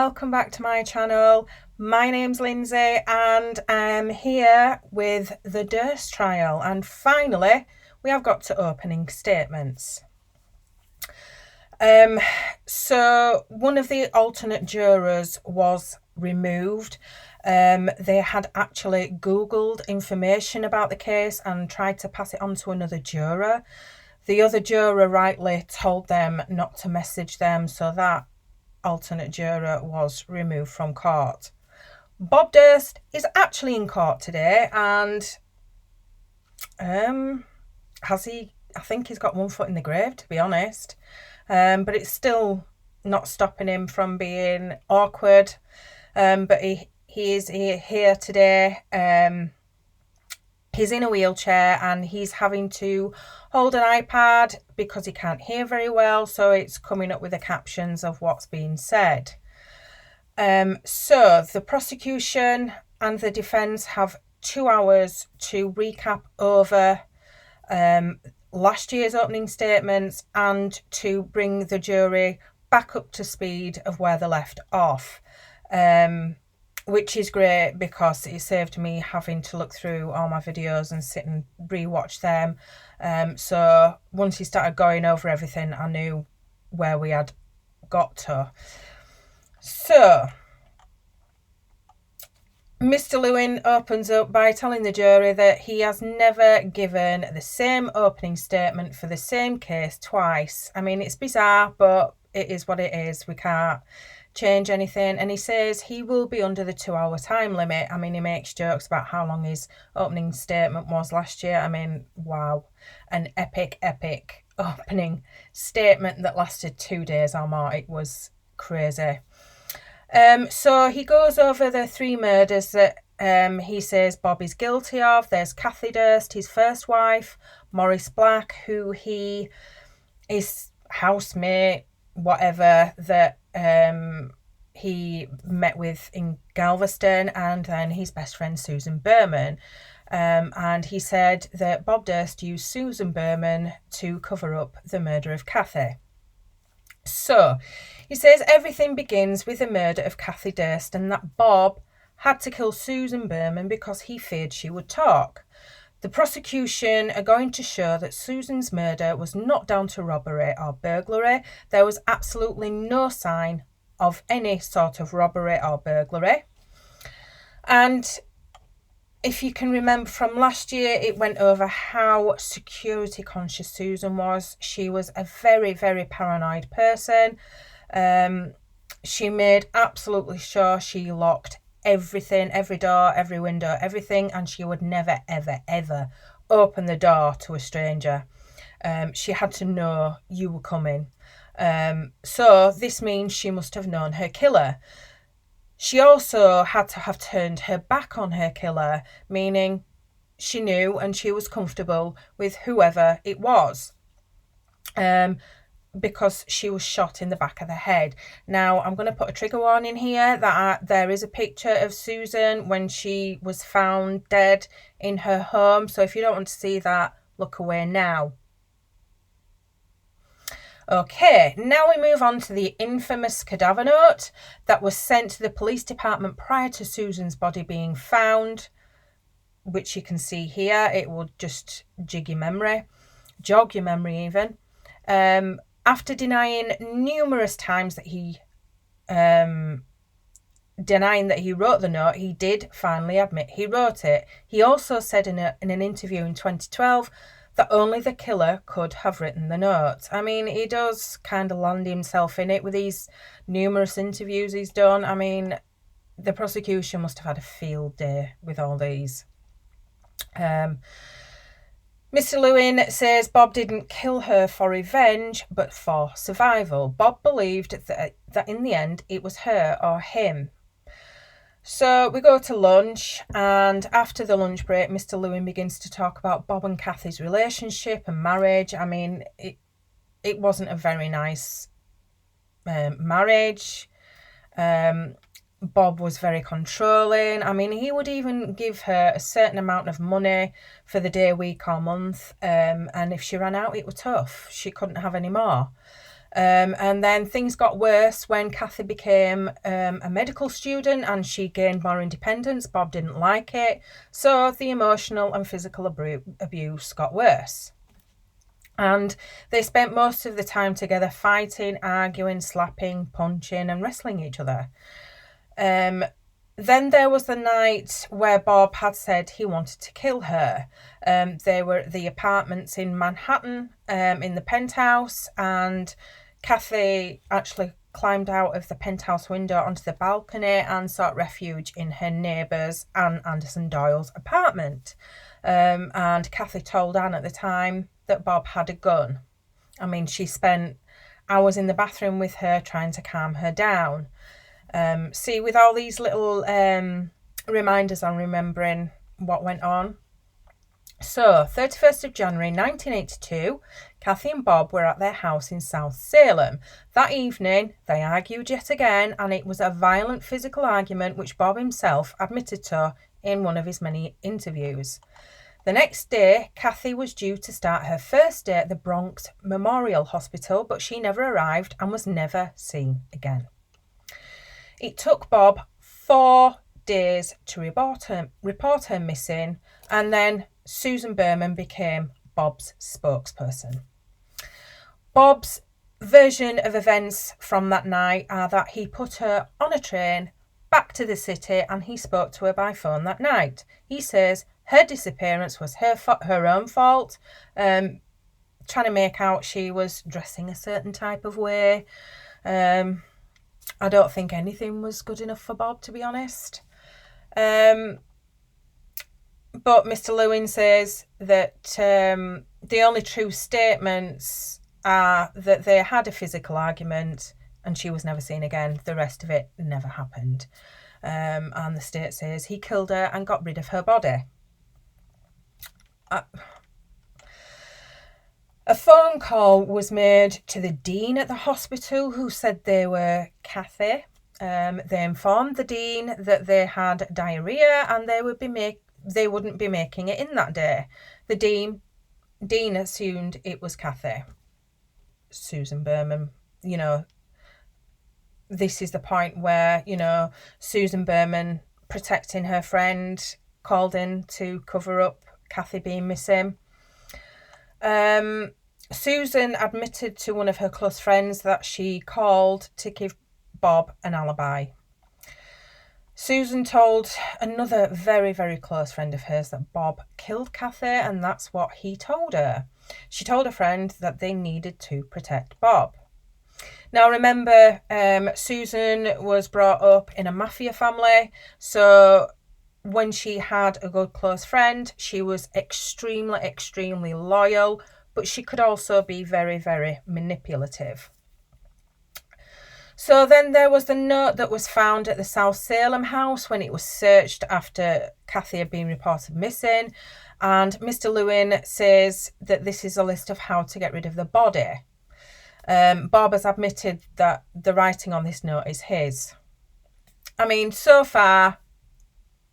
welcome back to my channel. My name's Lindsay and I'm here with the Durst trial, and finally we have got to opening statements. So one of the alternate jurors was removed. They had actually Googled information about the case and tried to pass it on to another juror. The other juror rightly told them not to message them, so that alternate juror was removed from court. Bob Durst is actually in court today, and I think he's got one foot in the grave, to be honest. But it's still not stopping him from being awkward. But he is here today. He's in a wheelchair and he's having to hold an iPad because he can't hear very well, so it's coming up with the captions of what's being said. So the prosecution and the defence have 2 hours to recap over last year's opening statements and to bring the jury back up to speed of where they left off. Which is great because it saved me having to look through all my videos and sit and rewatch them. So once he started going over everything, I knew where we had got to. So Mr. Lewin opens up by telling the jury that he has never given the same opening statement for the same case twice. I mean, it's bizarre, but it is what it is. We can't change anything. And he says he will be under the 2-hour time limit. I mean, he makes jokes about how long his opening statement was last year. I mean, wow, an epic opening statement that lasted 2 days or more. It was crazy. So he goes over the 3 murders that he says Bob is guilty of. There's Kathy Durst, his first wife, Maurice Black, who he is housemate, whatever, that he met with in Galveston, and then his best friend Susan Berman. And he said that Bob Durst used Susan Berman to cover up the murder of Kathy. So he says everything begins with the murder of Kathy Durst, and that Bob had to kill Susan Berman because he feared she would talk. The prosecution are going to show that Susan's murder was not down to robbery or burglary. There was absolutely no sign of any sort of robbery or burglary. And if you can remember from last year, it went over how security conscious Susan was. She was a very, very paranoid person. She made absolutely sure she locked everything, every door, every window, everything, and she would never, ever, ever open the door to a stranger. She had to know you were coming. So this means she must have known her killer. She also had to have turned her back on her killer, meaning she knew and she was comfortable with whoever it was. Because she was shot in the back of the head. Now, I'm going to put a trigger warning here that there is a picture of Susan when she was found dead in her home. So if you don't want to see that, look away now. Okay, now we move on to the infamous Cadaver Note that was sent to the police department prior to Susan's body being found, which you can see here. It will just jog your memory even. After denying numerous times that he wrote the note, he did finally admit he wrote it. He also said in an interview in 2012 that only the killer could have written the note. I mean, he does kind of land himself in it with these numerous interviews he's done. I mean, the prosecution must have had a field day with all these. Mr. Lewin says Bob didn't kill her for revenge, but for survival. Bob believed that in the end it was her or him. So we go to lunch, and after the lunch break, Mr. Lewin begins to talk about Bob and Kathy's relationship and marriage. I mean, it wasn't a very nice marriage. Bob was very controlling. I mean, he would even give her a certain amount of money for the day, week or month. And if she ran out, it was tough. She couldn't have any more. And then things got worse when Kathy became a medical student and she gained more independence. Bob didn't like it. So the emotional and physical abuse got worse. And they spent most of the time together fighting, arguing, slapping, punching and wrestling each other. Then there was the night where Bob had said he wanted to kill her. They were at the apartments in Manhattan, in the penthouse, and Kathy actually climbed out of the penthouse window onto the balcony and sought refuge in her neighbour's, Anne Anderson Doyle's apartment. And Kathy told Anne at the time that Bob had a gun. I mean, she spent hours in the bathroom with her trying to calm her down. See, with all these little reminders, I'm remembering what went on. So, 31st of January 1982, Kathy and Bob were at their house in South Salem. That evening, they argued yet again, and it was a violent physical argument which Bob himself admitted to in one of his many interviews. The next day, Kathy was due to start her first day at the Bronx Memorial Hospital, but she never arrived and was never seen again. It took Bob 4 days to report her missing, and then Susan Berman became Bob's spokesperson. Bob's version of events from that night are that he put her on a train back to the city and he spoke to her by phone that night. He says her disappearance was her own fault, trying to make out she was dressing a certain type of way. I don't think anything was good enough for Bob, to be honest. But Mr. Lewin says that the only true statements are that they had a physical argument and she was never seen again. The rest of it never happened. And the state says he killed her and got rid of her body. A phone call was made to the dean at the hospital, who said they were Kathy. They informed the dean that they had diarrhea and they wouldn't be making it in that day. The dean assumed it was Kathy. Susan Berman, this is the point where, Susan Berman, protecting her friend, called in to cover up Kathy being missing. Susan admitted to one of her close friends that she called to give Bob an alibi. Susan told another very, very close friend of hers that Bob killed Kathy, and that's what he told her. She told a friend that they needed to protect Bob. Now, remember, Susan was brought up in a mafia family, so when she had a good close friend, she was extremely, extremely loyal, but she could also be very, very manipulative. So then there was the note that was found at the South Salem house when it was searched after Kathy had been reported missing. And Mr. Lewin says that this is a list of how to get rid of the body. Bob has admitted that the writing on this note is his. I mean, so far,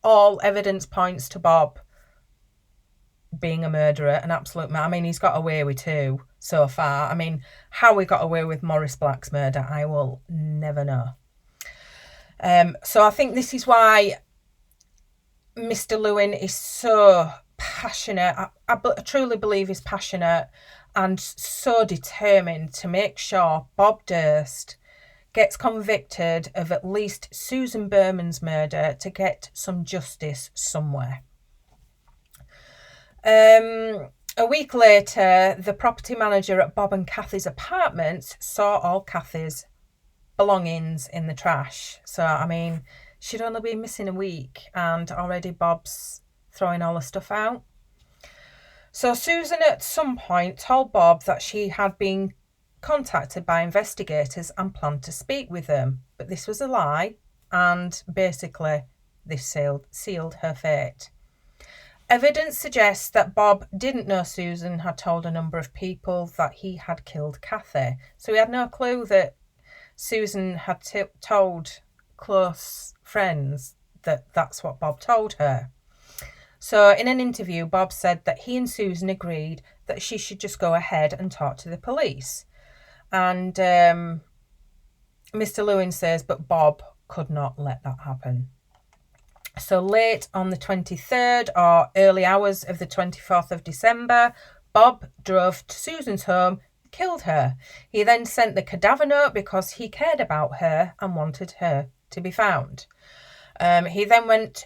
all evidence points to Bob being a murderer, an absolute man. I mean, he's got away with 2 so far. I mean, how he got away with Morris Black's murder, I will never know. So I think this is why Mr. Lewin is so passionate. I truly believe he's passionate and so determined to make sure Bob Durst gets convicted of at least Susan Berman's murder to get some justice somewhere. A week later, the property manager at Bob and Kathy's apartments saw all Kathy's belongings in the trash. So, I mean, she'd only been missing a week and already Bob's throwing all the stuff out. So Susan at some point told Bob that she had been contacted by investigators and planned to speak with them. But this was a lie, and basically this sealed her fate. Evidence suggests that Bob didn't know Susan had told a number of people that he had killed Kathy. So he had no clue that Susan had told close friends that that's what Bob told her. So in an interview, Bob said that he and Susan agreed that she should just go ahead and talk to the police. And Mr. Lewin says, but Bob could not let that happen. So late on the 23rd or early hours of the 24th of December, Bob drove to Susan's home, killed her. He then sent the cadaver note because he cared about her and wanted her to be found. He then went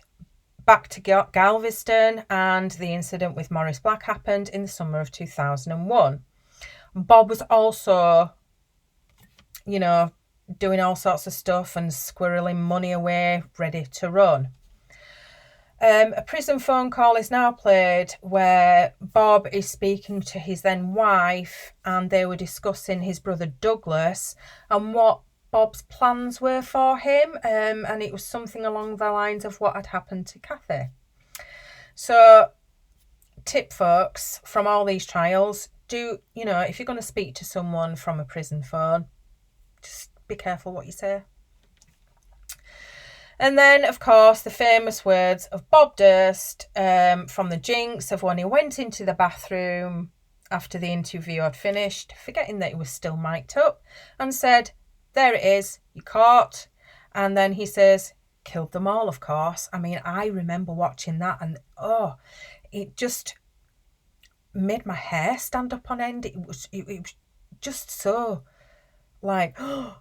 back to Galveston, and the incident with Maurice Black happened in the summer of 2001. Bob was also, doing all sorts of stuff and squirreling money away, ready to run. A prison phone call is now played where Bob is speaking to his then wife, and they were discussing his brother Douglas and what Bob's plans were for him, and it was something along the lines of what had happened to Kathy. So, tip folks, from all these trials, if you're going to speak to someone from a prison phone, just be careful what you say. And then, of course, the famous words of Bob Durst from the Jinx of when he went into the bathroom after the interview had finished, forgetting that he was still mic'd up, and said, "There it is, you're caught." And then he says, "Killed them all, of course." I mean, I remember watching that and, it just made my hair stand up on end. It was just so, like, I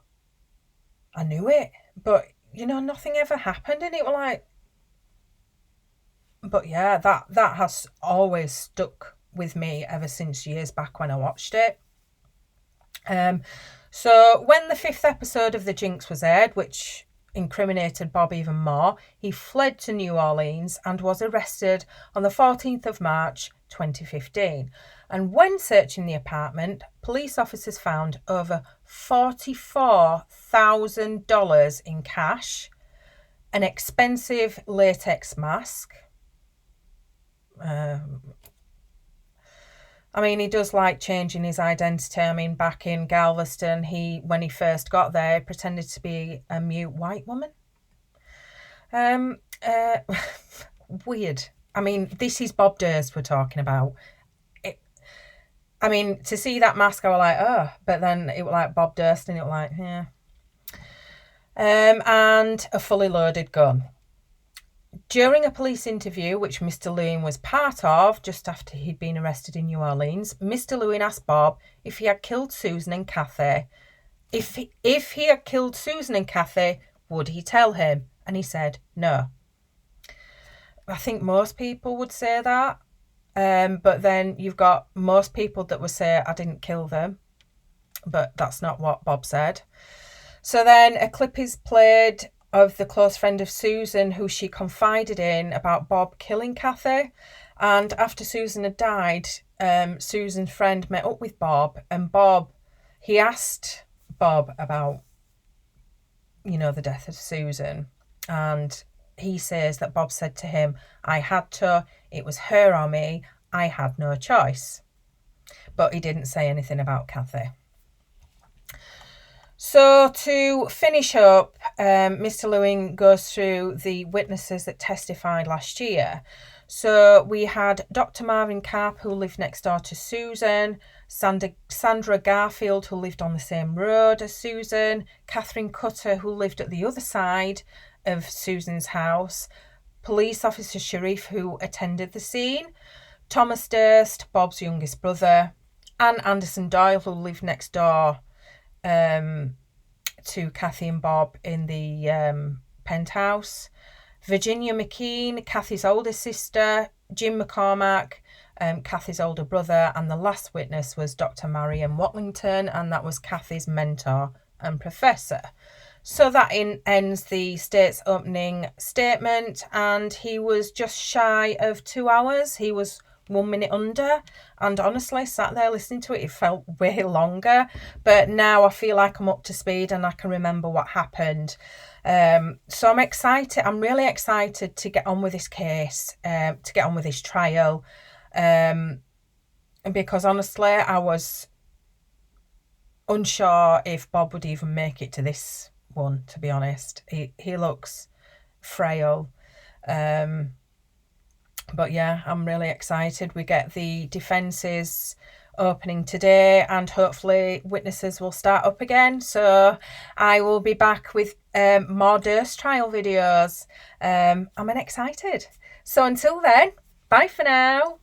knew it, but nothing ever happened, and it was like, but yeah, that has always stuck with me ever since years back when I watched it. So when the 5th episode of The Jinx was aired, which incriminated Bob even more, he fled to New Orleans and was arrested on the 14th of March 2015. And when searching the apartment, police officers found over $44,000 in cash, an expensive latex mask. He does like changing his identity. I mean, back in Galveston, when he first got there, he pretended to be a mute white woman. Weird. I mean, this is Bob Durst we're talking about. To see that mask, I was like, oh, but then it was like Bob Durst, and it was like, yeah. And a fully loaded gun. During a police interview, which Mr. Lewin was part of, just after he'd been arrested in New Orleans, Mr. Lewin asked Bob if he had killed Susan and Kathy. If he had killed Susan and Kathy, would he tell him? And he said no. I think most people would say that. But then you've got most people that would say, I didn't kill them. But that's not what Bob said. So then a clip is played of the close friend of Susan who she confided in about Bob killing Kathy. And after Susan had died, Susan's friend met up with Bob, and he asked Bob about, the death of Susan. And he says that Bob said to him, "I had to, it was her or me, I had no choice." But he didn't say anything about Kathy. So to finish up, Mr. Lewin goes through the witnesses that testified last year. So we had Dr. Marvin Karp, who lived next door to Susan, Sandra Garfield, who lived on the same road as Susan, Catherine Cutter, who lived at the other side of Susan's house, Police Officer Sharif, who attended the scene, Thomas Durst, Bob's youngest brother, Anne Anderson Doyle, who lived next door to Kathy and Bob in the penthouse, Virginia McKean, Kathy's older sister, Jim McCormack, Kathy's older brother, and the last witness was Dr. Marion Watlington, and that was Kathy's mentor and professor. So that ends the state's opening statement, and he was just shy of 2 hours. He was 1 minute under, and honestly, sat there listening to it felt way longer, but now I feel like I'm up to speed and I can remember what happened. So I'm excited. I'm really excited to get on with this case, to get on with this trial, because honestly, I was unsure if Bob would even make it to this one, to be honest. He looks frail. But yeah, I'm really excited. We get the defence's opening today, and hopefully witnesses will start up again. So I will be back with more Durst trial videos. I'm excited. So until then, bye for now.